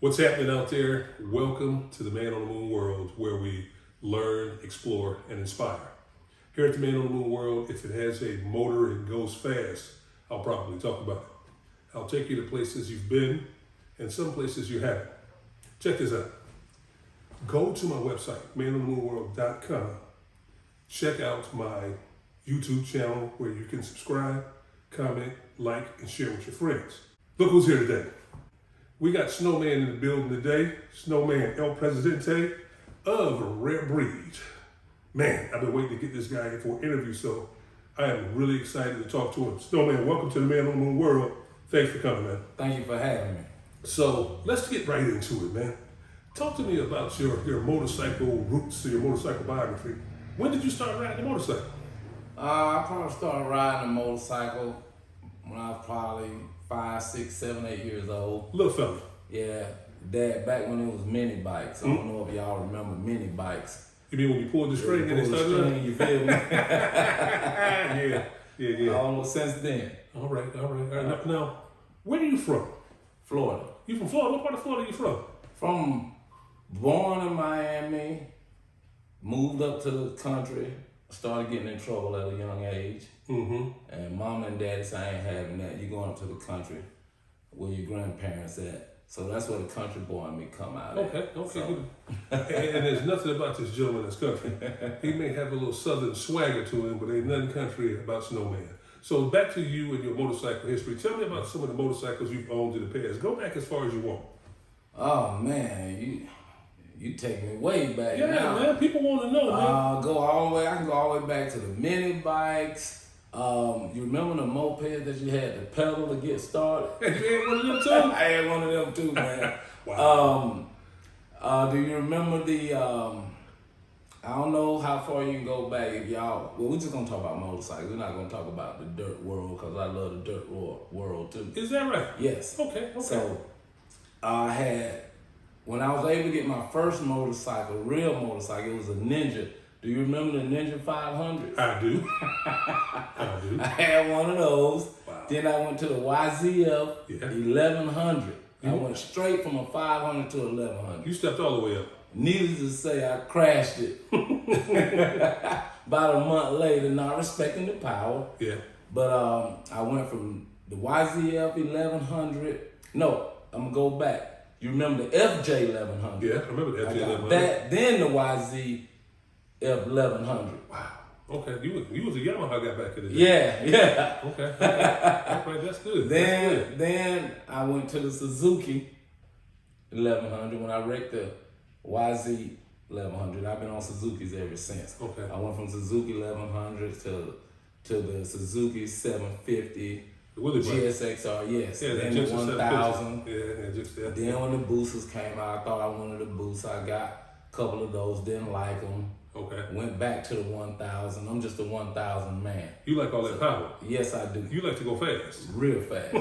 What's happening out there? Welcome to the Man on the Moon world, where we learn, explore, and inspire. Here at the Man on the Moon world, if it has a motor and goes fast, I'll probably talk about it. I'll take you to places you've been and some places you haven't. Check this out. Go to my website, manonthemoonworld.com. Check out my YouTube channel where you can subscribe, comment, like, and share with your friends. Look who's here today. We got Snowman in the building today. Snowman El Presidente of Rare Breed. Man, I've been waiting to get this guy in for an interview, so I am really excited to talk to him. Snowman, welcome to the Man on the Moon world. Thanks for coming, man. Thank you for having me. So let's get right into it, man. Talk to me about your motorcycle roots, your motorcycle biography. When did you start riding a motorcycle? I probably started riding a motorcycle when I was probably 5, 6, 7, 8 years old. Little fella. Yeah, Dad, back when it was mini bikes. I don't know if y'all remember mini bikes. You mean when you pulled the string and it started running? You feel me? Yeah. Almost since then. All right. Now, where are you from? Florida. You from Florida? What part of Florida are you from? Born in Miami, moved up to the country, started getting in trouble at a young age. Mm-hmm. And Mom and Daddy said, I ain't having that. You going up to the country where your grandparents at. So that's where the country boy in me come out at. Okay. So. and there's nothing about this gentleman that's country. He may have a little southern swagger to him, but ain't nothing country about Snowman. So back to you and your motorcycle history. Tell me about some of the motorcycles you've owned in the past. Go back as far as you want. Oh man, you take me way back. Yeah, now. man. People want to know, man. I can go all the way back to the mini bikes. You remember the mopeds that you had to pedal to get started? You had one of them too? I had one of them too, man. Wow. Do you remember the? I don't know how far you can go back if y'all. Well, we're just gonna talk about motorcycles. We're not gonna talk about the dirt world because I love the dirt world too. Is that right? Yes. Okay. So I had, when I was able to get my first motorcycle, real motorcycle, it was a Ninja. Do you remember the Ninja 500? I do. I had one of those. Wow. Then I went to the YZF Yeah. 1100. I went straight from a 500 to 1100. You stepped all the way up. Needless to say, I crashed it. About a month later, not respecting the power. Yeah. But I went from the YZF 1100. No, I'm gonna go back. You remember the FJ 1100? Yeah, I remember the FJ 1100. That, then the YZF 1100. Wow. Okay, you was a Yamaha guy back in the day. Yeah. Okay. All right, that's good. Then I went to the Suzuki 1100 when I wrecked the YZ 1100. I've been on Suzuki's ever since. Okay. I went from Suzuki 1100 to the Suzuki 750. The Willie Bike. GSXR, yes. Yeah, Then the 1000. Just that. Then when the boosters came out, I thought I wanted a boost. I got a couple of those, didn't like them. Okay. Went back to the 1000. I'm just a 1000 man. You like all that power. Yes, I do. You like to go fast. Real fast.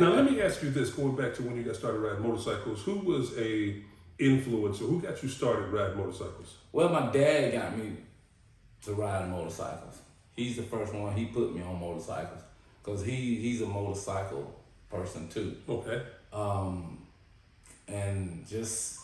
Now let me ask you this, going back to when you got started riding motorcycles, who was a influencer? Who got you started riding motorcycles? Well, my dad got me to ride motorcycles. He's the first one. He put me on motorcycles because he's a motorcycle person too. Okay. And just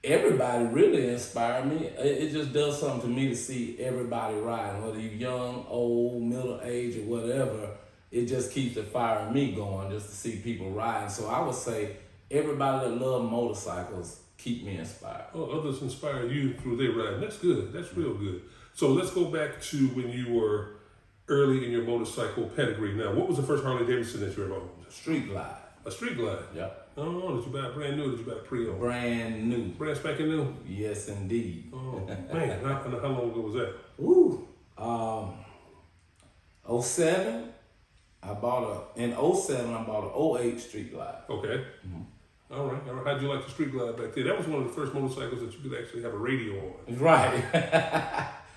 everybody really inspired me. It just does something to me to see everybody riding, whether you're young, old, middle age, or whatever. It just keeps the fire in me going just to see people riding. So I would say everybody that love motorcycles keep me inspired. Oh, others inspire you through their riding. That's good. That's real good. So let's go back to when you were early in your motorcycle pedigree. Now, what was the first Harley Davidson that you ever owned? Street glide. A Street Glide? Yep. Oh, did you buy it brand new or did you buy it pre-owned? Brand new. Brand spanking new? Yes, indeed. Oh, man. How long ago was that? Ooh. 07. In 07, I bought an 08 Street Glide. Okay. Mm-hmm. All right. How'd you like the Street Glide back then? That was one of the first motorcycles that you could actually have a radio on. Right.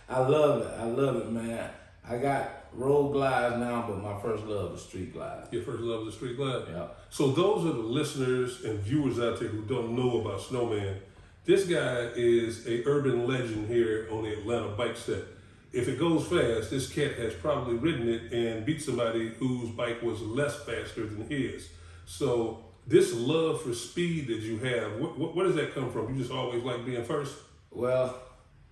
I love it, man. I got road glides now, but my first love is Street Glide. Your first love is the Street Glide? Yeah. So those are the listeners and viewers out there who don't know about Snowman. This guy is a urban legend here on the Atlanta bike set. If it goes fast, this cat has probably ridden it and beat somebody whose bike was less faster than his. So this love for speed that you have, where does that come from? You just always like being first? Well,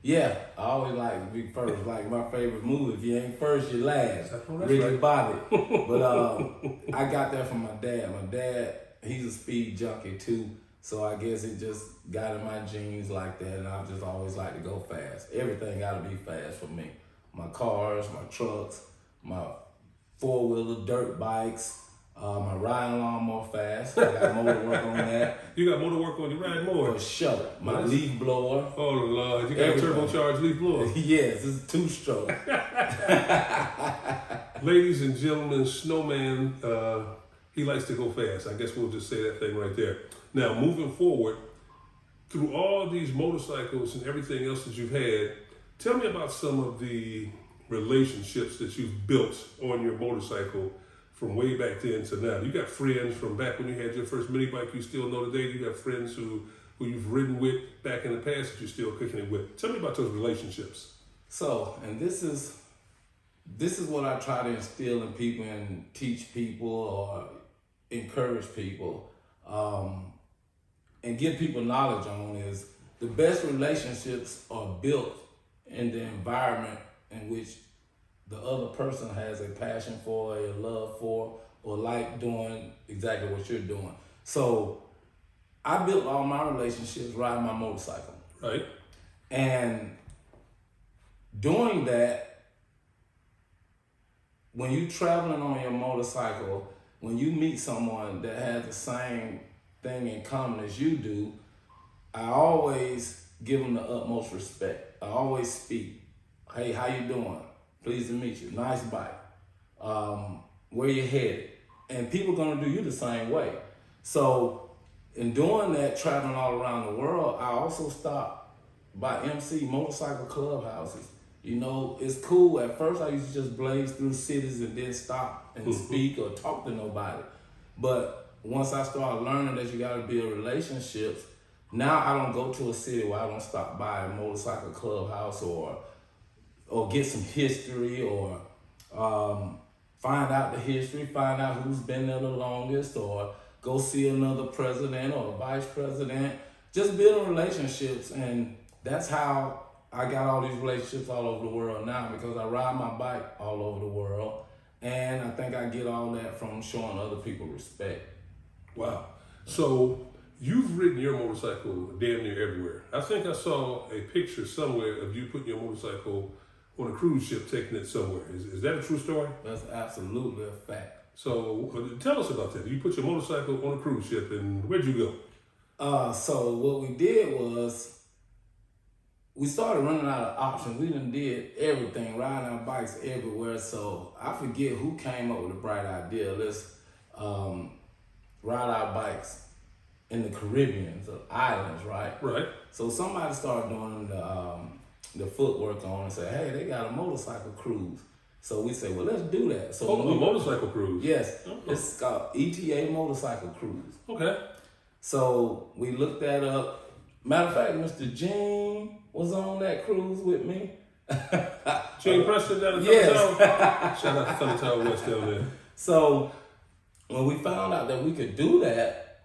yeah, I always like to be first. Like my favorite movie, if you ain't first, you last. Oh, that's Ricky right. Bobby. But I got that from my dad. My dad, he's a speed junkie too. So I guess it just got in my genes like that, and I just always like to go fast. Everything got to be fast for me. My cars, my trucks, my four-wheeler dirt bikes, my riding lawnmower fast. I got motor work on that You got motor work on your ride more. for sure. My Nice. leaf blower. Oh Lord, you got Everything. a turbocharged leaf blower. Yes, it's two-stroke. Ladies and gentlemen, Snowman, he likes to go fast. I guess we'll just say that thing right there. Now, moving forward, through all these motorcycles and everything else that you've had, tell me about some of the relationships that you've built on your motorcycle from way back then to now. You got friends from back when you had your first mini bike you still know today. You got friends who you've ridden with back in the past that you're still kicking it with. Tell me about those relationships. So, and this is what I try to instill in people and teach people or encourage people, and give people knowledge on is the best relationships are built in the environment in which the other person has a passion for, a love for, or like doing exactly what you're doing. So I built all my relationships riding my motorcycle. Right? And doing that, when you're traveling on your motorcycle, when you meet someone that has the same thing in common as you do, I always give them the utmost respect. I always speak. Hey, how you doing? Pleased to meet you. Nice bike. Where you headed? And people gonna do you the same way. So in doing that, traveling all around the world, I also stopped by MC motorcycle clubhouses. You know, it's cool. At first, I used to just blaze through cities and then stop and speak or talk to nobody. But once I started learning that you got to build relationships, now I don't go to a city where I don't stop by a motorcycle clubhouse or get some history or find out the history, find out who's been there the longest, or go see another president or a vice president. Just building relationships, and that's how I got all these relationships all over the world now, because I ride my bike all over the world, and I think I get all that from showing other people respect. Wow. So you've ridden your motorcycle damn near everywhere. I think I saw a picture somewhere of you putting your motorcycle on a cruise ship, taking it somewhere. Is that a true story? That's absolutely a fact. So tell us about that. You put your motorcycle on a cruise ship, and where'd you go? So what we did was, we started running out of options. We done did everything, riding our bikes everywhere. So I forget who came up with the bright idea. Let's ride our bikes in the Caribbean, the islands, right? Right. So somebody started doing the footwork on and said, hey, they got a motorcycle cruise. So we said, well, let's do that. So Oh, a motorcycle cruise. Yes, Oh. it's called ETA Motorcycle Cruise. Okay. So we looked that up. Matter of fact, Mr. Gene was on that cruise with me. Gene Preston down in Yes. Thunder Shout out to Thunder Tower West down there. So when we found out that we could do that,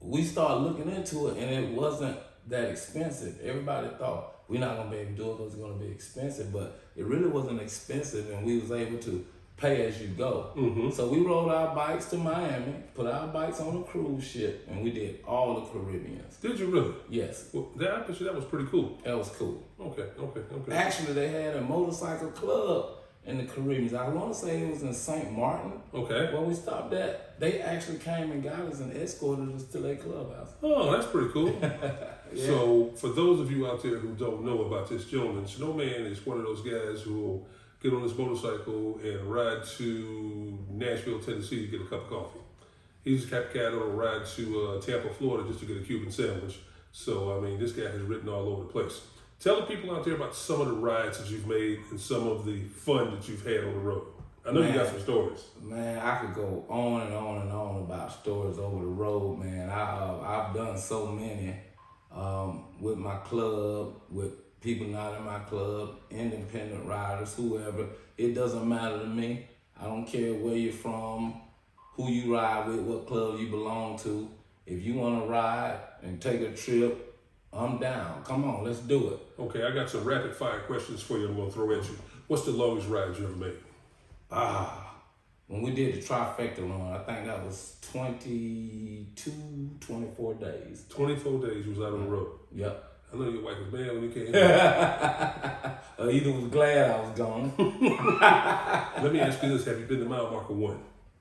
we started looking into it, and it wasn't that expensive. Everybody thought we're not gonna be able to do it because it's gonna be expensive, but it really wasn't expensive, and we was able to pay as you go. Mm-hmm. So we rode our bikes to Miami, put our bikes on a cruise ship, and we did all the Caribbeans. Did you really? Yes, Well, I bet you that was pretty cool. that was cool. Okay. Actually, they had a motorcycle club in the Caribbean. I want to say it was in St. Martin. Okay. Where we stopped at, they actually came and got us and escorted us to their clubhouse. Oh, that's pretty cool. Yeah. So, for those of you out there who don't know about this gentleman, Snowman is one of those guys who will get on his motorcycle and ride to Nashville, Tennessee to get a cup of coffee. He's the type of guy that'll ride to Tampa, Florida just to get a Cuban sandwich. So, I mean, this guy has ridden all over the place. Tell the people out there about some of the rides that you've made and some of the fun that you've had on the road. I know you got some stories. Man, I could go on and on and on about stories over the road, man. I've done so many with my club, with people not in my club, independent riders, whoever. It doesn't matter to me. I don't care where you're from, who you ride with, what club you belong to. If you want to ride and take a trip, I'm down. Come on, let's do it. Okay, I got some rapid fire questions for you I'm going to throw at you. What's the longest ride you ever made? When we did the trifecta run, I think that was 24 days. 24 days you was out on the road. Yep. I know your wife was mad when you came. Either was glad I was gone. Let me ask you this: have you been to mile marker 1?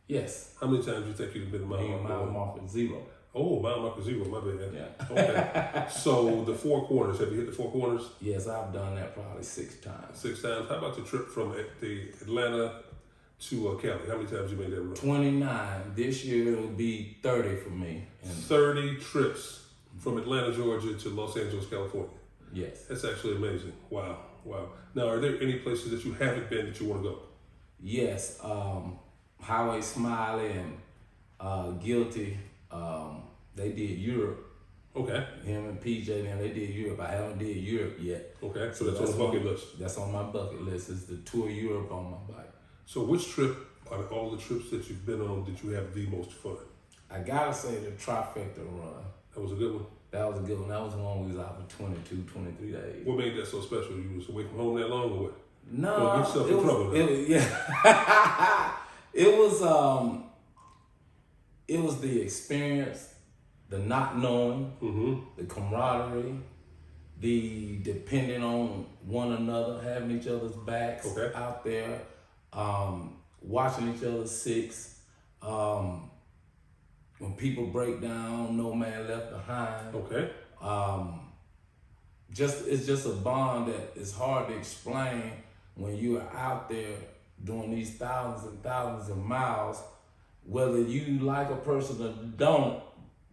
Yes. How many times do you think you've been to mile marker 1? Mile marker 0. Oh, mile marker 0. My bad. Yeah. Okay. So the Four Corners. Have you hit the Four Corners? Yes, I've done that probably 6 times. 6 times. How about the trip from the Atlanta to Cali? How many times you made that run? 29. This year it'll be 30 for me. And 30 trips from Atlanta, Georgia to Los Angeles, California. yes. That's actually amazing. Wow. Wow. Now, are there any places that you haven't been that you want to go? Yes. Highway Smiley and Guilty. They did Europe. Okay. Him and PJ, then they did Europe. I haven't did Europe yet. Okay. So that's on the bucket list. That's on my bucket list. Is the tour Europe on my bike. So which trip out of all the trips that you've been on did you have the most fun? I gotta say the trifecta run. That was a good one. That was a good one. That was the one we was out for 22, 23 days. What made that so special? You was away from home that long or what? No, Don't get yourself in trouble now. It was the experience, the not knowing, the camaraderie, the depending on one another, having each other's backs out there, watching each other six. When people break down, no man left behind. Okay. It's just a bond that is hard to explain when you are out there doing these thousands and thousands of miles. Whether you like a person or don't,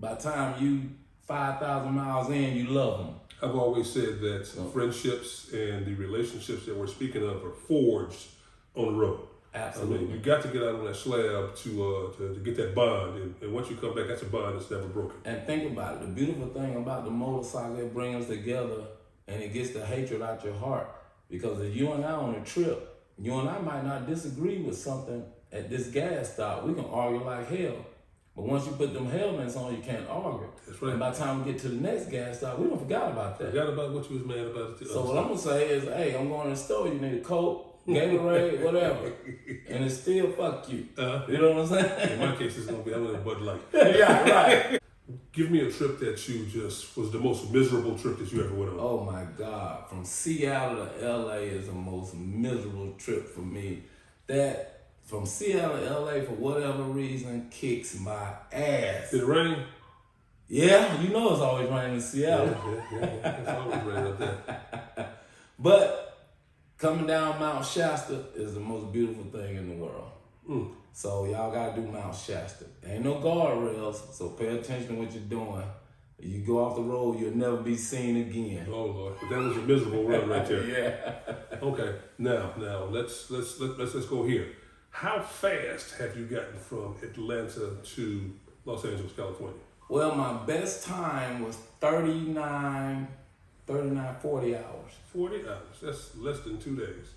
by the time you 5,000 miles in, you love them. I've always said that friendships and the relationships that we're speaking of are forged on the road. Absolutely. I mean, you got to get out on that slab to get that bond, and once you come back, that's a bond that's never broken. And think about it. The beautiful thing about the motorcycle, it brings us together, and it gets the hatred out your heart. Because if you and I on a trip, you and I might not disagree with something at this gas stop. We can argue like hell. But once you put them helmets on, you can't argue. That's right. And by the time we get to the next gas stop, we don't forgot about that. Forgot about what you was mad about. So what I'm gonna say is, hey, I'm going to the store. You need a Coke, Gatorade, whatever, and it's still fuck you. You know what I'm saying? In my case, it's gonna be I'm in a Bud Light. Yeah, right. Give me a trip that you just was the most miserable trip that you ever went on. Oh my God, from Seattle to LA is the most miserable trip for me. That from Seattle to LA, for whatever reason, kicks my ass. Did it rain? Yeah, you know it's always raining in Seattle. Yeah. It's always raining up there. But coming down Mount Shasta is the most beautiful thing in the world. So y'all gotta do Mount Shasta. Ain't no guardrails, so pay attention to what you're doing. If you go off the road, you'll never be seen again. Oh Lord, but that was a miserable run right there. Yeah. Okay, now let's go here. How fast have you gotten from Atlanta to Los Angeles, California? Well, my best time was 40 hours. 40 hours. That's less than 2 days.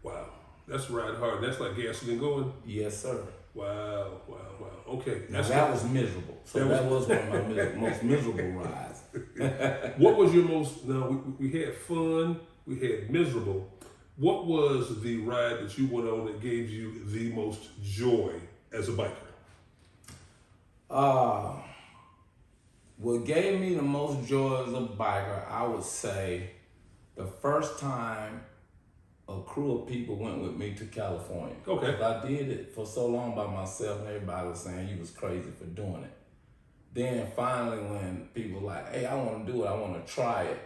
Wow, that's riding hard. That's like gasoline going. Yes, sir. Wow. Okay, Now that was miserable. So that was one of my most miserable rides. What was your most? Now we had fun. We had miserable. What was the ride that you went on that gave you the most joy as a biker? What gave me the most joy as a biker, I would say, the first time a crew of people went with me to California. Okay. 'Cause I did it for so long by myself, and everybody was saying you was crazy for doing it. Then finally, when people were like, hey, I want to do it, I want to try it,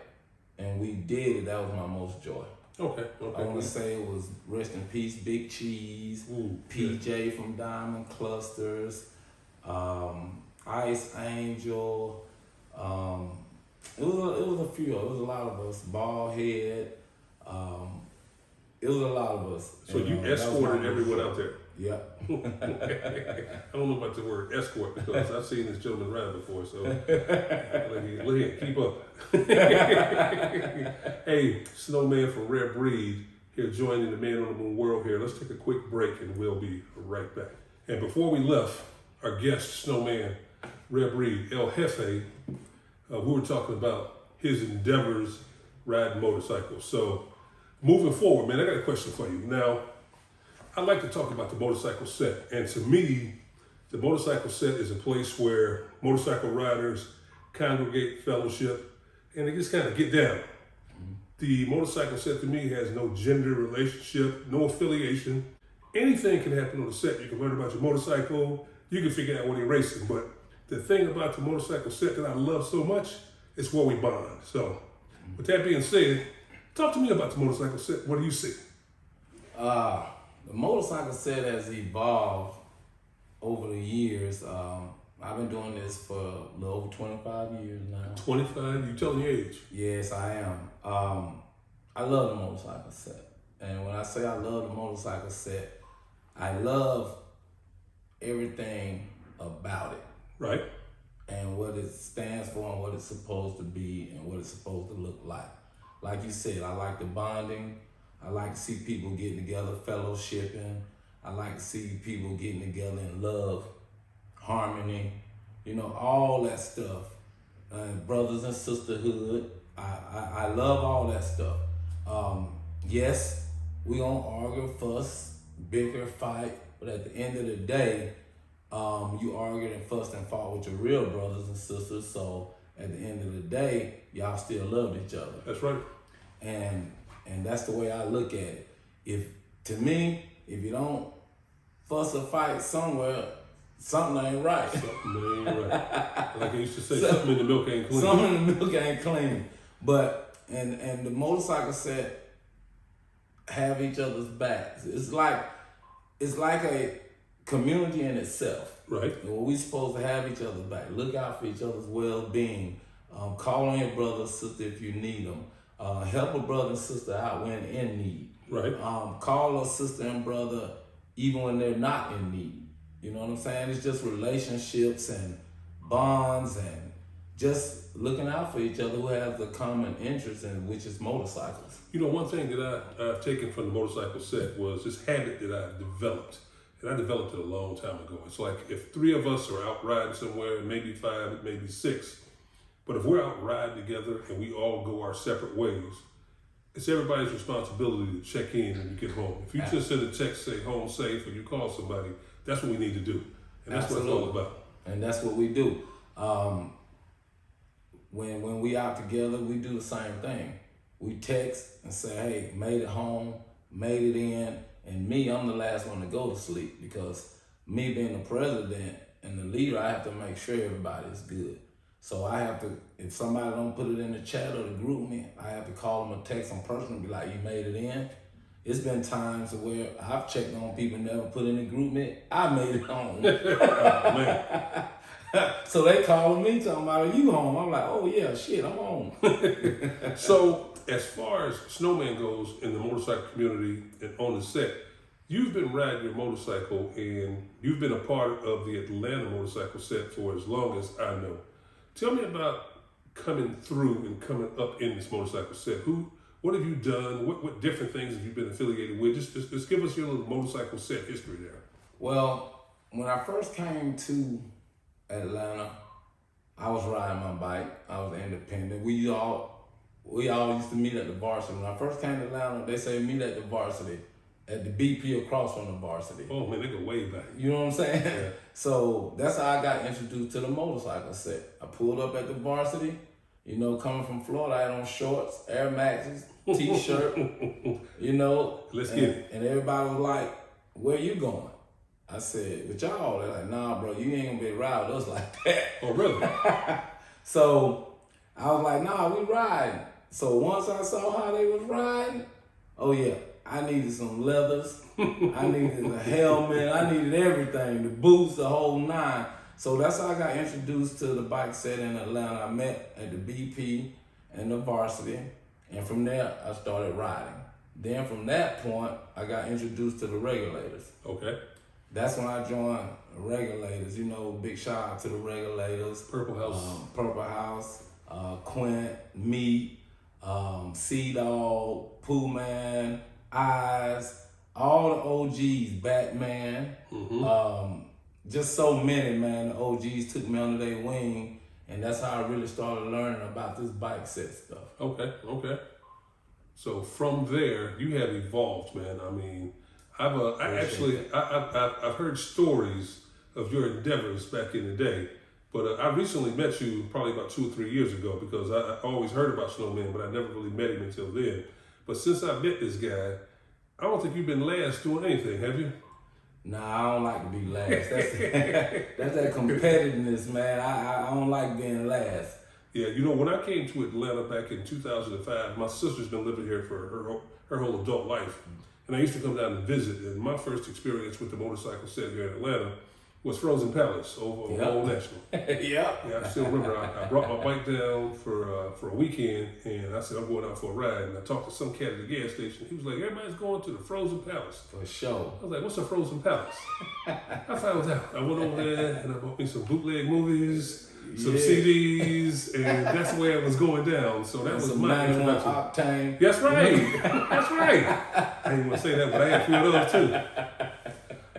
and we did it, that was my most joy. Okay. I want to say it was rest in peace, Big Cheese, PJ from Diamond Clusters, Ice Angel. It was a few. It was a lot of us. Baldhead. It was a lot of us. So you escorted everyone out there. Yep. I don't know about the word escort because I've seen this gentleman ride before. So look here, keep up. Hey, Snowman from Rare Breed here joining the Man on the Moon world here. Let's take a quick break and we'll be right back. And before we left, our guest, Snowman Reb Reed, El Jefe, we were talking about his endeavors riding motorcycles. So moving forward, man, I got a question for you. Now, I like to talk about the motorcycle set. And to me, the motorcycle set is a place where motorcycle riders congregate, fellowship, and they just kind of get down. The motorcycle set to me has no gender relationship, no affiliation. Anything can happen on the set. You can learn about your motorcycle. You can figure out when you're racing. But the thing about the motorcycle set that I love so much is where we bond. So with that being said, talk to me about the motorcycle set. What do you see? The motorcycle set has evolved over the years. I've been doing this for a little over 25 years now. 25? You telling your age? Yes, I am. I love the motorcycle set. And when I say I love the motorcycle set, I love everything about it. Right. And what it stands for and what it's supposed to be and what it's supposed to look like. Like you said, I like the bonding. I like to see people getting together, fellowshipping. I like to see people getting together in love, harmony, all that stuff. Brothers and sisterhood. I love all that stuff. Yes, we gonna argue, fuss, bicker, fight, but at the end of the day, you argued and fussed and fought with your real brothers and sisters. So at the end of the day, y'all still loved each other. That's right. And that's the way I look at it. If you don't fuss or fight somewhere, something ain't right. Something ain't right. Like I used to say, something in the milk ain't clean. Something in the milk ain't clean. But and the motorcycle set have each other's backs. It's like a community in itself. Right. And we supposed to have each other's back. Look out for each other's well-being. Call on your brother or sister if you need them. Help a brother and sister out when in need. Right. Call a sister and brother even when they're not in need. You know what I'm saying? It's just relationships and bonds and just looking out for each other who have the common interest in which is motorcycles. One thing that I've taken from the motorcycle set was this habit that I've developed. And I developed it a long time ago. It's like if 3 of us are out riding somewhere, maybe 5, maybe 6. But if we're out riding together and we all go our separate ways, it's everybody's responsibility to check in when you get home. If you just send a text, say home safe, or you call somebody, that's what we need to do. And that's Absolutely. what it's all about. And that's what we do. When we out together, we do the same thing. We text and say, hey, made it home, made it in. And me, I'm the last one to go to sleep because me being the president and the leader, I have to make sure everybody's good. So I have to, if somebody don't put it in the chat or the group me, I have to call them or text them personally and be like, you made it in? It's been times where I've checked on people never put in the group me. I made it home. Oh, man. So they calling me talking about, are you home? I'm like, oh yeah, shit, I'm home. So as far as Snowman goes in the motorcycle community and on the set, you've been riding your motorcycle and you've been a part of the Atlanta motorcycle set for as long as I know. Tell me about coming through and coming up in this motorcycle set. What have you done? What different things have you been affiliated with? Just give us your little motorcycle set history there. Well, when I first came to Atlanta, I was riding my bike. I was independent. We all used to meet at the varsity. When I first came to Atlanta, they say meet at the varsity, at the BP across from the varsity. Oh man, they go way back. You know what I'm saying? Yeah. So that's how I got introduced to the motorcycle set. I pulled up at the varsity. Coming from Florida, I had on shorts, Air Maxes, T-shirt. Let's get it. And everybody was like, "Where you going?" I said, "With y'all." They're like, "Nah, bro, you ain't gonna be riding with us like that." Oh really? So I was like, "Nah, we riding." So once I saw how they was riding, oh yeah, I needed some leathers, I needed a helmet, I needed everything, the boots, the whole 9. So that's how I got introduced to the bike set in Atlanta. I met at the BP and the varsity, and from there I started riding. Then from that point, I got introduced to the Regulators. Okay. That's when I joined Regulators. Big shout out to the Regulators. Purple House. Purple House, Quint, Meat, Sea-Dog, Pooh Man, Eyes, all the OGs, Batman. Just so many, man. The OGs took me under their wing, and that's how I really started learning about this bike set stuff. Okay. So from there, you have evolved, man. I mean, I've heard stories of your endeavors back in the day, but I recently met you probably about 2 or 3 years ago because I always heard about Snowman, but I never really met him until then. But since I met this guy, I don't think you've been last doing anything, have you? Nah, I don't like to be last. That's that competitiveness, man. I don't like being last. Yeah, you know, when I came to Atlanta back in 2005, my sister's been living here for her whole adult life. And I used to come down and visit. And my first experience with the motorcycle set here in Atlanta was Frozen Palace over on Old National. Yeah, I still remember I brought my bike down for a weekend, and I said, I'm going out for a ride. And I talked to some cat at the gas station. He was like, everybody's going to the Frozen Palace. For sure. I was like, what's a Frozen Palace? I found out. I went over there and I bought me some bootleg movies, some CDs, and that's where it was going down. So that was my introduction. Octane. That's right. That's right. I didn't want to say that, but I had a few of those too.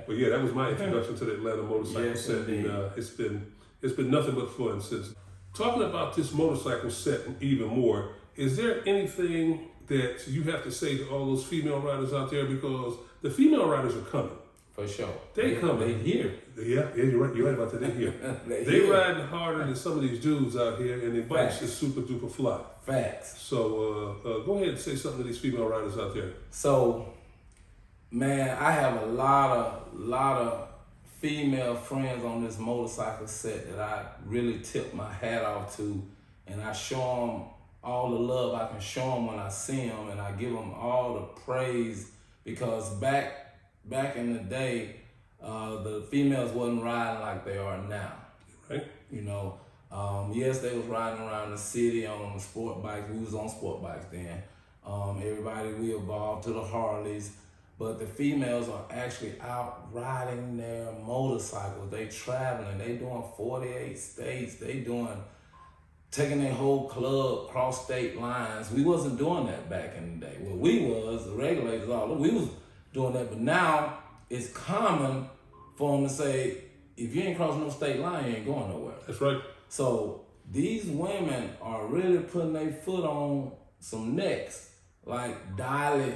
But yeah, that was my introduction to the Atlanta motorcycle set, and it's been nothing but fun since. Talking about this motorcycle set even more, is there anything that you have to say to all those female riders out there? Because the female riders are coming. For sure. They coming. They here. Yeah, you're right about that. They here. They riding harder than some of these dudes out here, and their bikes is super duper fly. Facts. So go ahead and say something to these female riders out there. So, man, I have a lot of female friends on this motorcycle set that I really tip my hat off to, and I show them all the love I can show them when I see them, and I give them all the praise because back in the day, the females wasn't riding like they are now. Right. You know, yes, they was riding around the city on sport bikes. We was on sport bikes then. Everybody, we evolved to the Harleys. But the females are actually out riding their motorcycles. They traveling. They doing 48 states. They taking their whole club cross state lines. We wasn't doing that back in the day. Well, we was, the regulators, we was doing that. But now it's common for them to say, if you ain't crossing no state line, you ain't going nowhere. That's right. So these women are really putting their foot on some necks, like Dolly.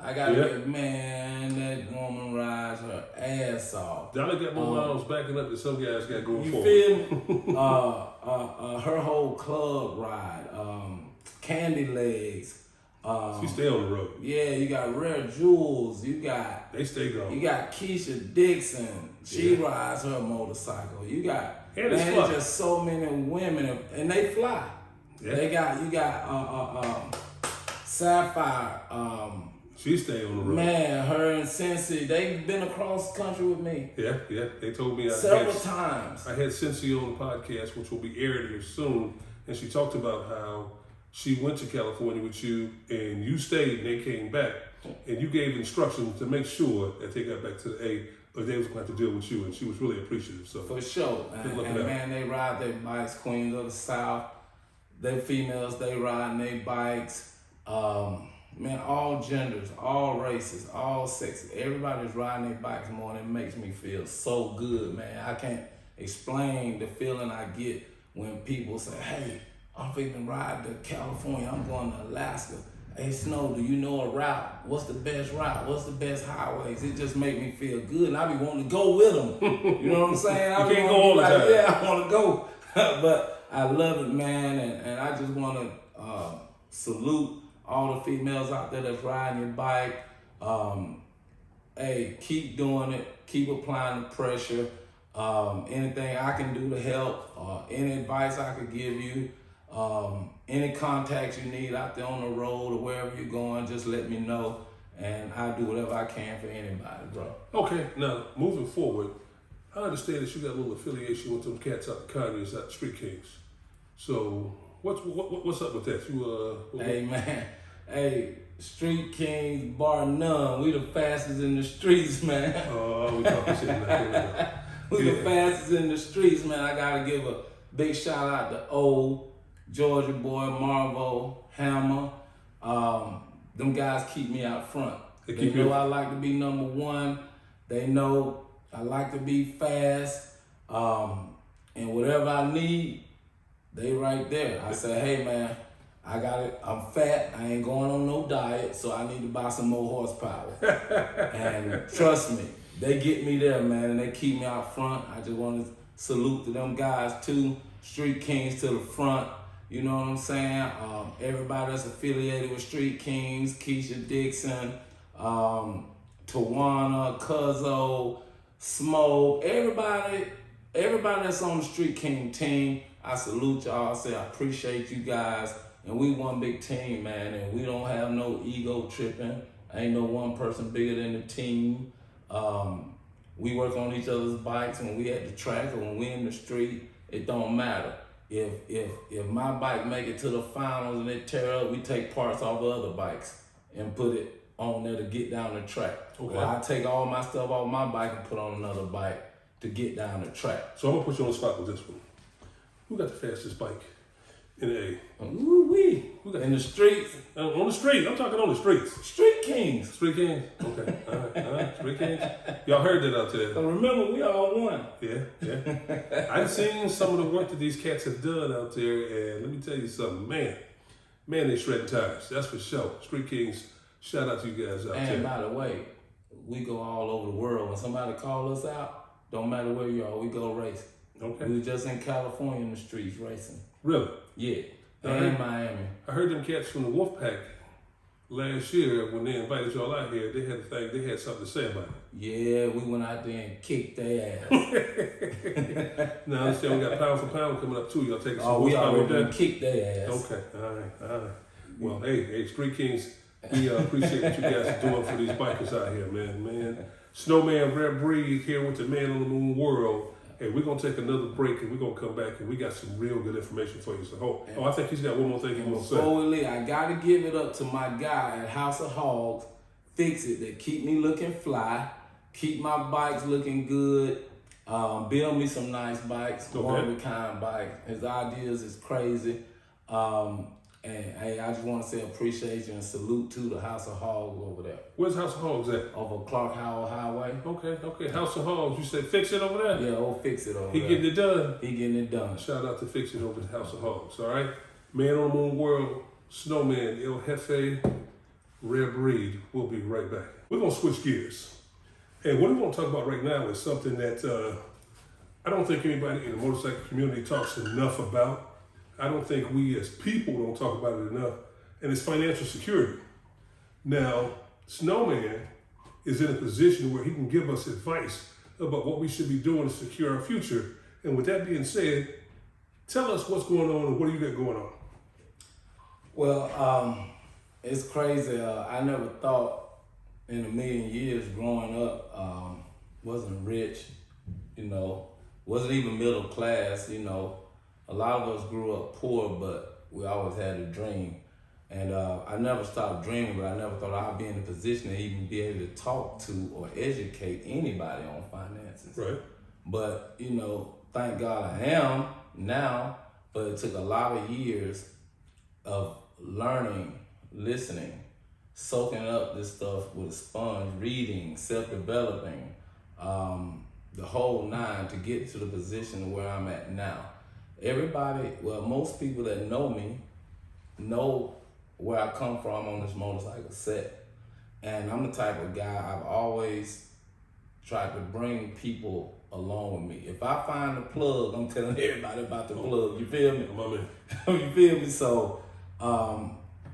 I gotta get, man, that woman rides her ass off. Dolly got more miles backing up than some guys got going forward. You feel me? Her whole club ride, Candy Legs. She stay on the road. Yeah, you got Rare Jewels. They stay gone. You got Keisha Dixon. She rides her motorcycle. You got, there's just so many women, and they fly. Yeah. You got Sapphire. She stay on the road. Man, her and Cincy, they've been across the country with me. Yeah. They told me several times. I had Cincy on the podcast, which will be aired here soon, and she talked about how she went to California with you, and you stayed, and they came back, and you gave instructions to make sure that they got back to the A, or they was going to have to deal with you, and she was really appreciative. So for sure, and man, they ride their bikes, Queens of the South. They females, they riding their bikes. Man, all genders, all races, all sexes. Everybody's riding their bikes more, and it makes me feel so good, man. I can't explain the feeling I get when people say, hey, I'm finna ride to California, I'm going to Alaska. Hey, Snow, do you know a route? What's the best route? What's the best highways? It just make me feel good, and I be wanting to go with them. You know what I'm saying? You can't go all the time. Yeah, I want to go. But I love it, man, and I just want to salute all the females out there that's riding your bike. Hey, keep doing it. Keep applying the pressure. Anything I can do to help, any advice I could give you, any contacts you need out there on the road or wherever you're going, just let me know, and I'll do whatever I can for anybody, bro. Okay, now moving forward, I understand that you got a little affiliation with them cats out the Conyers at Street Kings. So what's up with that? Hey man, hey, Street Kings bar none. We the fastest in the streets, man. Oh, we talking shit now. We the fastest in the streets, man. I gotta give a big shout out to O, Georgia Boy, Marvo, Hammer. Them guys keep me out front. They know I like to be number one. They know I like to be fast. And whatever I need, they right there. I say, hey man, I got it. I'm fat. I ain't going on no diet, so I need to buy some more horsepower. And trust me, they get me there, man, and they keep me out front. I just want to salute to them guys too. Street Kings to the front. You know what I'm saying? Everybody that's affiliated with Street Kings, Keisha Dixon, Tawana, Cuzzo, Smoke, everybody that's on the Street King team, I salute y'all. I say I appreciate you guys. And we one big team, man, and we don't have no ego tripping. Ain't no one person bigger than the team. We work on each other's bikes when we at the track or when we in the street. It don't matter. If my bike make it to the finals and it tear up, we take parts off of other bikes and put it on there to get down the track. Okay. Or I take all my stuff off my bike and put on another bike to get down the track. So I'm gonna put you on the spot with this one. Who got the fastest bike in the A? Ooh-wee. In the streets. On the street. I'm talking on the streets. Street Kings. Street Kings. Okay. All right. Street Kings. Y'all heard that out there. So remember, we all won. Yeah. I've seen some of the work that these cats have done out there, and let me tell you something, man, they shredding tires. That's for sure. Street Kings. Shout out to you guys out there. And by the way, we go all over the world. When somebody call us out, don't matter where you are, we go race. Okay. We were just in California in the streets racing. Really? Yeah. I And heard- Miami. I heard them cats from the Wolfpack last year when they invited y'all out here. They had they had something to say about it. Yeah, we went out there and kicked their ass. Now I understand we got pound for pound coming up too. Y'all taking some Oh, we horsepower with already that? kicked their ass. Okay, all right. Well, hey, Street Kings, we appreciate what you guys are doing for these bikers out here, man. Snowman Rare Breed here with the Man on the Moon World. Hey, we're gonna take another break and we're gonna come back and we got some real good information for you. So, I think he's got one more thing he wants to say. Before we leave, I gotta give it up to my guy at House of Hogs, Fix It, that keep me looking fly, keep my bikes looking good, build me some nice bikes, Okay. one of a kind bike. His ideas is crazy. And hey, I just want to say appreciation and salute to the House of Hogs over there, Where's House of Hogs at? over Clark Howell Highway. Okay. House of Hogs. You said Fix It over there? Yeah, old Fix It over He there. getting it done. He getting it done. Shout out to Fix It over at House of Hogs, all right? Man on the Moon World, Snowman, El Jefe, Rare Breed. We'll be right back. We're going to switch gears. And what we want to talk about right now is something that I don't think anybody in the motorcycle community talks enough about. I don't think we as people don't talk about it enough, and it's financial security. Now, Snowman is in a position where he can give us advice about what we should be doing to secure our future. And with that being said, tell us what's going on and what do you got going on? Well, it's crazy. I never thought in a million years growing up, wasn't rich, wasn't even middle class, A lot of us grew up poor, but we always had a dream. And I never stopped dreaming, but I never thought I'd be in a position to even be able to talk to or educate anybody on finances. Right. But, thank God I am now, but it took a lot of years of learning, listening, soaking up this stuff with a sponge, reading, self-developing, the whole nine to get to the position where I'm at now. Most people that know me know where I come from on this motorcycle set. And I'm the type of guy, I've always tried to bring people along with me. If I find the plug, I'm telling everybody about the plug. You feel me? My man. You feel me? So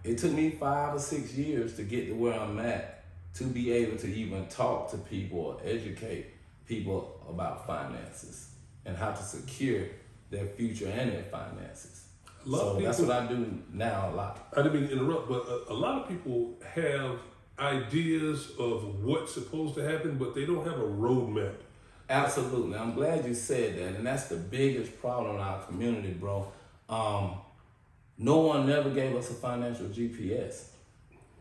it took me 5 or 6 years to get to where I'm at to be able to even talk to people or educate people about finances and how to secure their future and their finances. That's what I do now a lot. I didn't mean to interrupt, but a lot of people have ideas of what's supposed to happen, but they don't have a roadmap. Absolutely. I'm glad you said that. And that's the biggest problem in our community, bro. No one never gave us a financial GPS.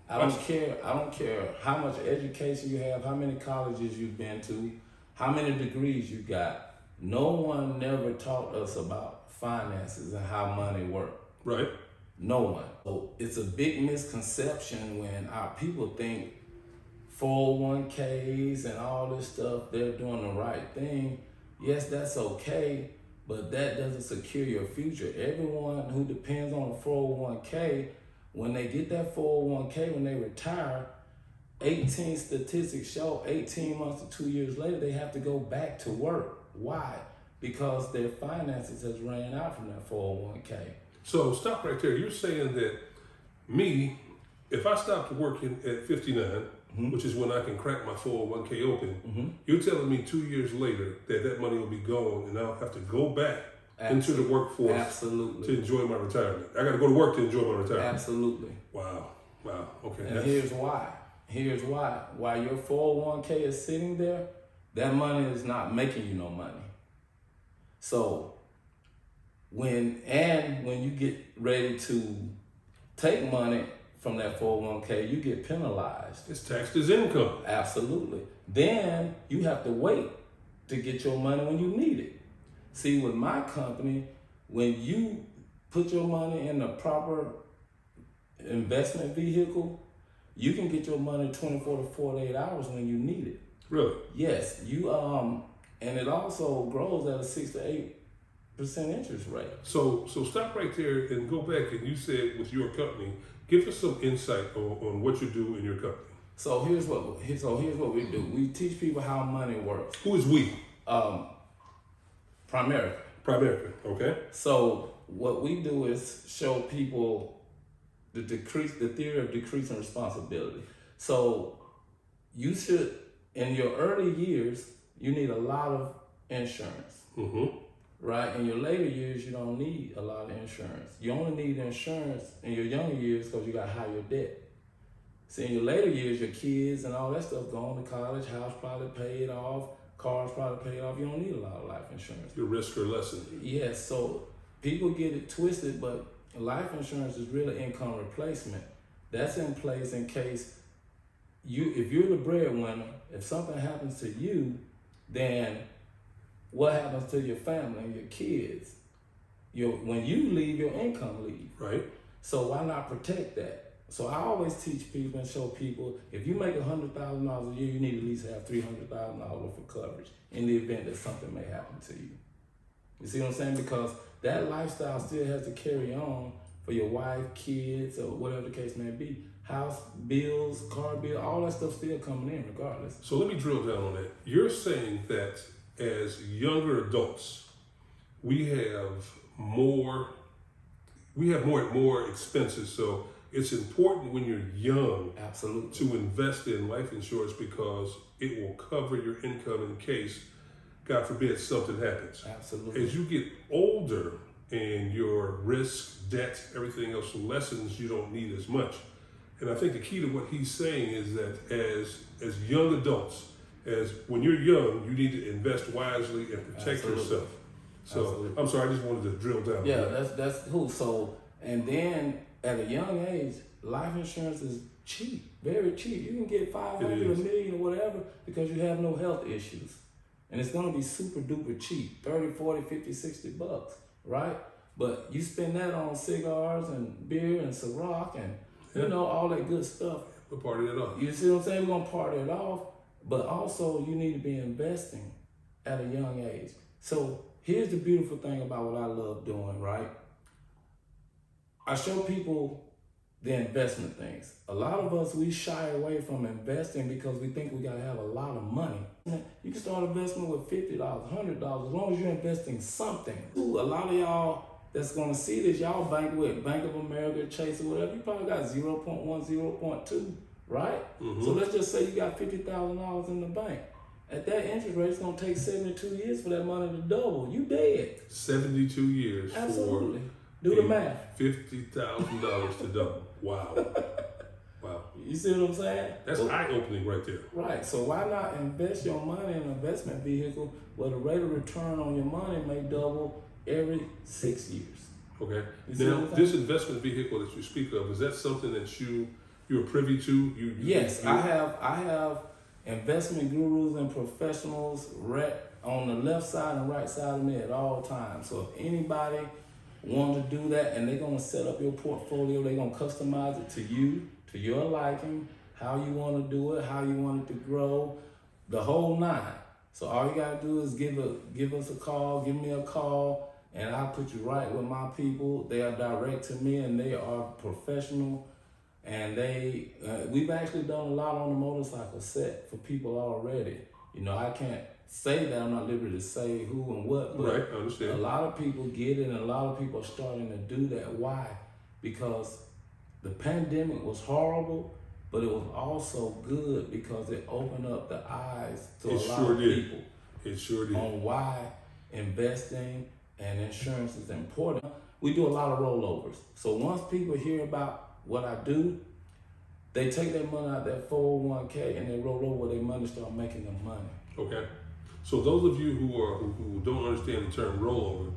I don't care how much education you have, how many colleges you've been to, how many degrees you got. No one never taught us about finances and how money works. Right. No one. So it's a big misconception when our people think 401ks and all this stuff, they're doing the right thing. Yes, that's okay, but that doesn't secure your future. Everyone who depends on a 401k, when they get that 401k, when they retire, 18 statistics show 18 months to 2 years later, they have to go back to work. Why? Because their finances has ran out from that 401k. So stop right there. You're saying that me, if I stopped working at 59, which is when I can crack my 401k open, you're telling me 2 years later that money will be gone and I'll have to go back into the workforce to enjoy my retirement. I got to go to work to enjoy my retirement. Absolutely. Wow. Okay. And here's why. While your 401k is sitting there, that money is not making you no money. So when you get ready to take money from that 401k, you get penalized. It's taxed as income. Absolutely. Then you have to wait to get your money when you need it. See, with my company, when you put your money in the proper investment vehicle, you can get your money 24 to 48 hours when you need it. Really? Yes. And it also grows at a 6 to 8% interest rate. So stop right there and go back. And you said with your company, give us some insight on what you do in your company. So here's what we do. We teach people how money works. Who is we? Primarily. Okay. So what we do is show people the theory of decreasing responsibility. So you should, in your early years, you need a lot of insurance. Right? In your later years, you don't need a lot of insurance. You only need insurance in your younger years because you got higher debt. See, in your later years, your kids and all that stuff going to college, house probably paid off, cars probably paid off. You don't need a lot of life insurance. Your risk are lessened. Yes, so people get it twisted, but life insurance is really income replacement. That's in place in case if you're the breadwinner, if something happens to you, then what happens to your family and your kids? When you leave, your income leaves. Right. So why not protect that? So I always teach people and show people, if you make $100,000 a year, you need to at least have $300,000 worth of coverage in the event that something may happen to you. You see what I'm saying? Because that lifestyle still has to carry on for your wife, kids, or whatever the case may be. House bills, car bill, all that stuff still coming in regardless. So let me drill down on that. You're saying that as younger adults, we have more expenses. So it's important when you're young, absolutely, to invest in life insurance because it will cover your income in case, God forbid, something happens. Absolutely. As you get older and your risk, debt, everything else lessens, you don't need as much. And I think the key to what he's saying is that as young adults, when you're young, you need to invest wisely and protect yourself. So absolutely. I'm sorry, I just wanted to drill down. Yeah, that's cool. So, and then at a young age, life insurance is cheap, very cheap. You can get 500, a million, or whatever, because you have no health issues. And it's gonna be super duper cheap, 30, 40, 50, 60 bucks, right? But you spend that on cigars and beer and Ciroc and all that good stuff. We'll party it off. You see what I'm saying? We're gonna party it off, but also you need to be investing at a young age. So here's the beautiful thing about what I love doing, right? I show people the investment things. A lot of us, we shy away from investing because we think we gotta have a lot of money. You can start investing with $50, $100, as long as you're investing something. Ooh, a lot of y'all that's gonna see this, y'all bank with Bank of America, Chase, or whatever, you probably got 0.1, 0.2, right? So let's just say you got $50,000 in the bank. At that interest rate, it's gonna take 72 years for that money to double. You dead. 72 years. Absolutely. Do the math. $50,000 to double. Wow. You see what I'm saying? That's eye-opening right there. Right. So why not invest your money in an investment vehicle where the rate of return on your money may double every 6 years? Okay. Now, this investment vehicle that you speak of, is that something that you're privy to? Yes, I have investment gurus and professionals on the left side and right side of me at all times. So if anybody want to do that and they're going to set up your portfolio, they're going to customize it to you, to your liking, how you want to do it, how you want it to grow, the whole nine. So all you gotta do is give us a call, give me a call, and I'll put you right with my people. They are direct to me, and they are professional. And we've actually done a lot on the motorcycle set for people already. You know, I can't say that, I'm not liberty to say who and what, but Right, I understand. a lot of people get it, and a lot of people are starting to do that. Why? Because the pandemic was horrible, but it was also good because it opened up the eyes to a lot of people. It sure did. On why investing and insurance is important. We do a lot of rollovers. So once people hear about what I do, they take their money out that 401k and they roll over their money, start making them money. Okay. So those of you who don't understand the term rollover,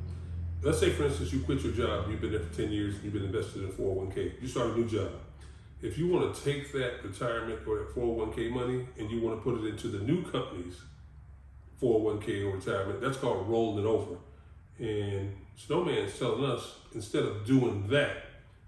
let's say for instance you quit your job, you've been there for 10 years, you've been invested in 401k, you start a new job. If you want to take that retirement or that 401k money and you want to put it into the new company's 401k or retirement, that's called rolling it over. And Snowman's telling us, instead of doing that,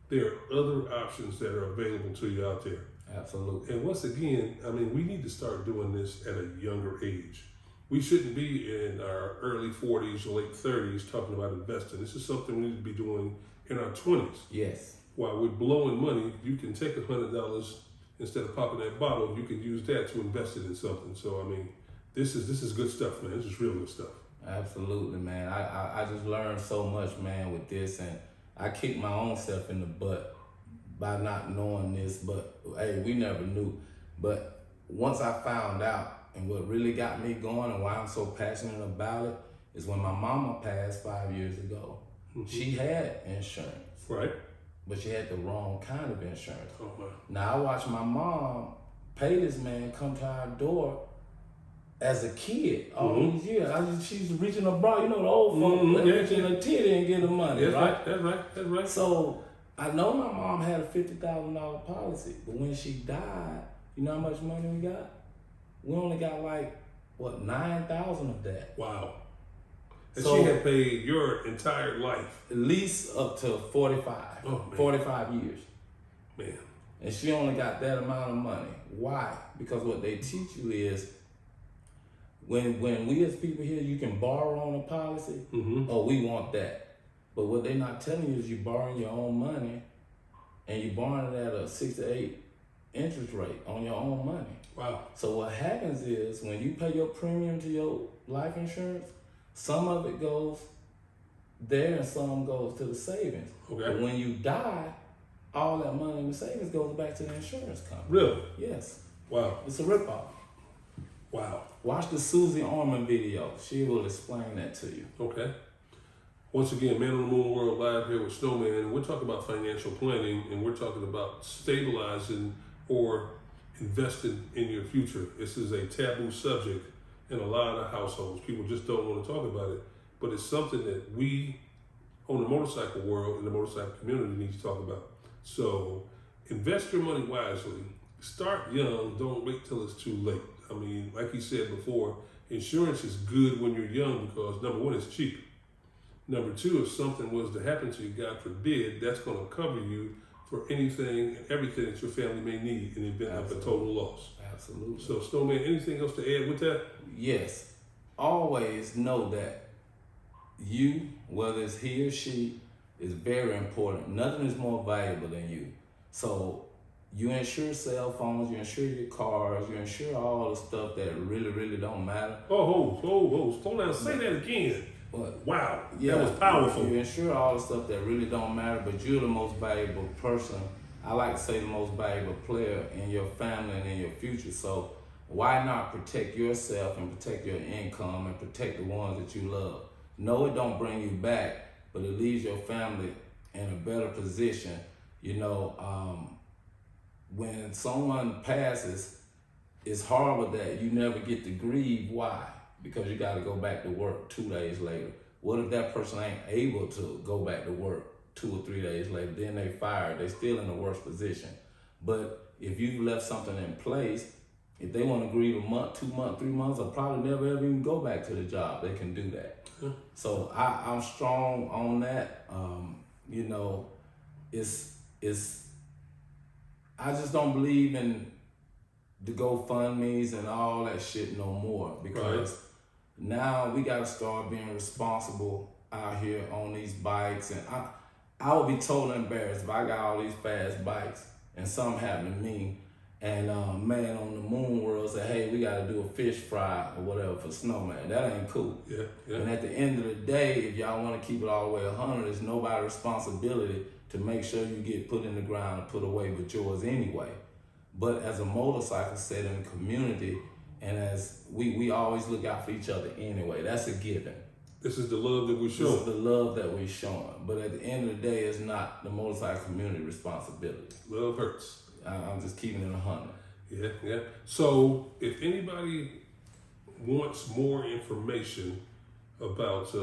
there are other options that are available to you out there. Absolutely. And once again, I mean, we need to start doing this at a younger age. We shouldn't be in our early 40s or late 30s talking about investing. This is something we need to be doing in our 20s. Yes. While we're blowing money, you can take $100 instead of popping that bottle. You can use that to invest it in something. So I mean, this is good stuff, man. This is real good stuff. Absolutely, man. I just learned so much, man, with this, and I kicked my own self in the butt by not knowing this. But hey, we never knew. But once I found out, and what really got me going, and why I'm so passionate about it, is when my mama passed 5 years ago. Mm-hmm. She had insurance. Right. But she had the wrong kind of insurance. Oh, wow. Now I watched my mom pay this man come to our door as a kid all these years. She's reaching a bra, you know, the old folks reaching a titty and get the money, right? That's right. So I know my mom had a $50,000 policy, but when she died, you know how much money we got? We only got like, what, 9,000 of that. Wow. And So, she had paid your entire life. At least up to 45. Oh, man. 45 years. Man. And she only got that amount of money. Why? Because what they teach you is when we as people here, you can borrow on a policy, oh, we want that. But what they're not telling you is you're borrowing your own money and you're borrowing it at a 6 to 8 interest rate on your own money. Wow. So what happens is when you pay your premium to your life insurance, some of it goes there and some goes to the savings. Okay. But when you die, all that money in the savings goes back to the insurance company. Really? Yes. Wow. It's a ripoff. Wow. Watch the Susie Orman video. She will explain that to you. Okay. Once again, Man on the Moon World Live here with Snowman, and we're talking about financial planning, and we're talking about stabilizing or investing in your future. This is a taboo subject in a lot of households. People just don't want to talk about it, but it's something that we on the motorcycle world and the motorcycle community need to talk about. So invest your money wisely. Start young. Don't wait till it's too late. I mean, like you said before, insurance is good when you're young because number one, it's cheap. Number two, if something was to happen to you, God forbid, that's going to cover you for anything and everything that your family may need in the event of a total loss. Absolutely. So, Snowman, anything else to add with that? Yes. Always know that you, whether it's he or she, is very important. Nothing is more valuable than you. So you insure cell phones, you insure your cars, you insure all the stuff that really, really don't matter. Oh, slow down. Say that again. But, wow, yeah, that was powerful. You insure all the stuff that really don't matter, but you're the most valuable person. I like to say the most valuable player in your family and in your future. So why not protect yourself and protect your income and protect the ones that you love? No, it don't bring you back, but it leaves your family in a better position. You know, when someone passes, it's horrible that you never get to grieve. Why? Because you got to go back to work 2 days later. What if that person ain't able to go back to work 2 or 3 days later? Then they fired. They still in a worse position. But if you left something in place, if they want to grieve a month, 2 months, 3 months, or probably never ever even go back to the job, they can do that. So I'm strong on that. You know, I just don't believe in the GoFundMe's and all that shit no more, because now we gotta start being responsible out here on these bikes. And I would be totally embarrassed if I got all these fast bikes and something happened to me and Man on the Moon World said, hey, we gotta do a fish fry or whatever for Snowman. That ain't cool. Yeah, yeah. And at the end of the day, if y'all wanna keep it all the way 100, it's nobody's responsibility to make sure you get put in the ground and put away but yours anyway. But as a motorcycle set in the community, and as we always look out for each other anyway, that's a given. This is the love that we're This showing. is the love that we're showing. But at the end of the day, it's not the motorcycle community responsibility. Love hurts. I'm just keeping it 100. Yeah, yeah. So if anybody wants more information about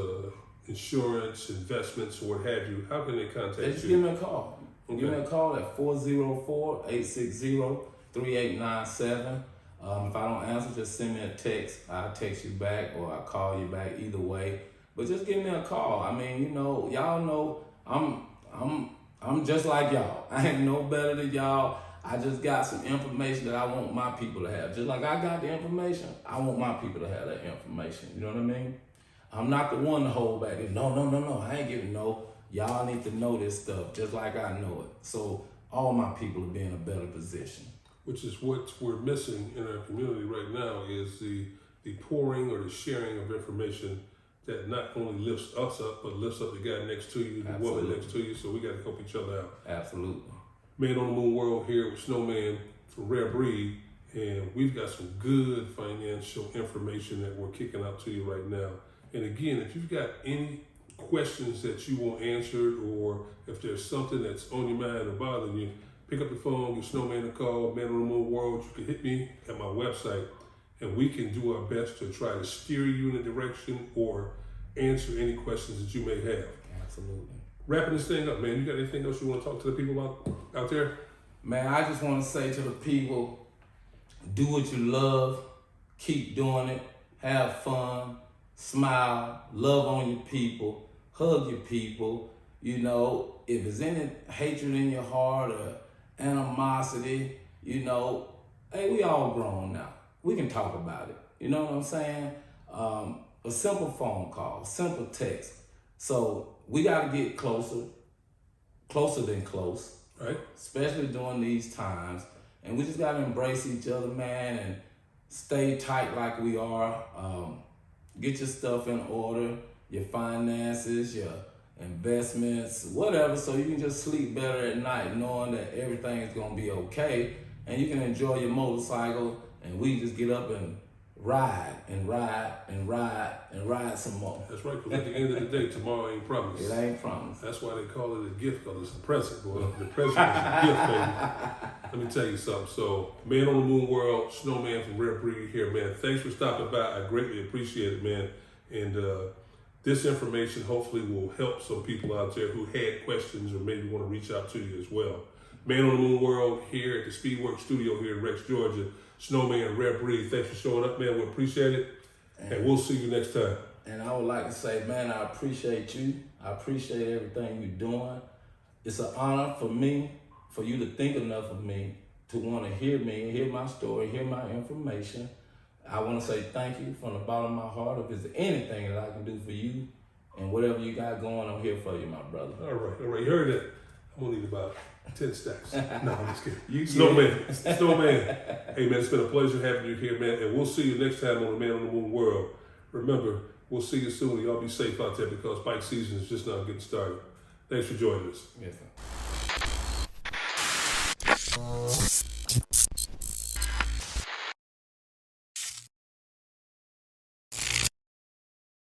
insurance, investments, or what have you, how can they contact Just you? give me a call. Okay. Give me a call at 404-860-3897. If I don't answer, just send me a text. I'll text you back or I'll call you back, either way. But just give me a call. I mean, you know, y'all know I'm just like y'all. I ain't no better than y'all. I just got some information that I want my people to have. Just like I got the information, I want my people to have that information. You know what I mean? I'm not the one to hold back. No, I ain't giving no. Y'all need to know this stuff just like I know it. So all my people will be in a better position. Which is what we're missing in our community right now, is the pouring or the sharing of information that not only lifts us up, but lifts up the guy next to you, the woman Absolutely. next to you. So we got to help each other out. Absolutely. Man on the Moon World here with Snowman from Rare Breed, and we've got some good financial information that we're kicking out to you right now. And again, if you've got any questions that you want answered, or if there's something that's on your mind or bothering you, pick up the phone, give Snowman a call, Man on the Moon World. You can hit me at my website, and we can do our best to try to steer you in a direction or answer any questions that you may have. Absolutely. Wrapping this thing up, man, you got anything else you want to talk to the people about out there? Man, I just want to say to the people, do what you love, keep doing it, have fun, smile, love on your people, hug your people. You know, if there's any hatred in your heart or animosity, you know, hey, we all grown now. We can talk about it. You know what I'm saying? A simple phone call, simple text. So we got to get closer than close. Right? Especially during these times. And we just gotta embrace each other, man, and stay tight like we are. Get your stuff in order, your finances, your investments, whatever, so you can just sleep better at night knowing that everything is gonna be okay and you can enjoy your motorcycle, and we just get up and ride some more. That's right, because at the end of the day, tomorrow ain't promised. It ain't promised. That's why they call it a gift, because it's a present. Well, the present is a gift, baby. Let me tell you something. So, Man on the Moon World, Snowman from Rare Breed here, man. Thanks for stopping by. I greatly appreciate it, man. And this information hopefully will help some people out there who had questions or maybe want to reach out to you as well. Man on the Moon World here at the Speedworks studio here in Rex, Georgia. Snowman, Rare Breed. Thanks for showing up, man. We appreciate it. And we'll see you next time. And I would like to say, man, I appreciate you. I appreciate everything you're doing. It's an honor for me, for you to think enough of me, to want to hear me, hear my story, hear my information. I want to say thank you from the bottom of my heart. If there's anything that I can do for you and whatever you got going, I'm here for you, my brother. All right. You heard that. I'm going to need about 10 stacks. No, I'm just kidding. You Snowman. Hey, man, it's been a pleasure having you here, man. And we'll see you next time on the Man on the Moon World. Remember, we'll see you soon. Y'all be safe out there, because bike season is just now getting started. Thanks for joining us. Yes, sir.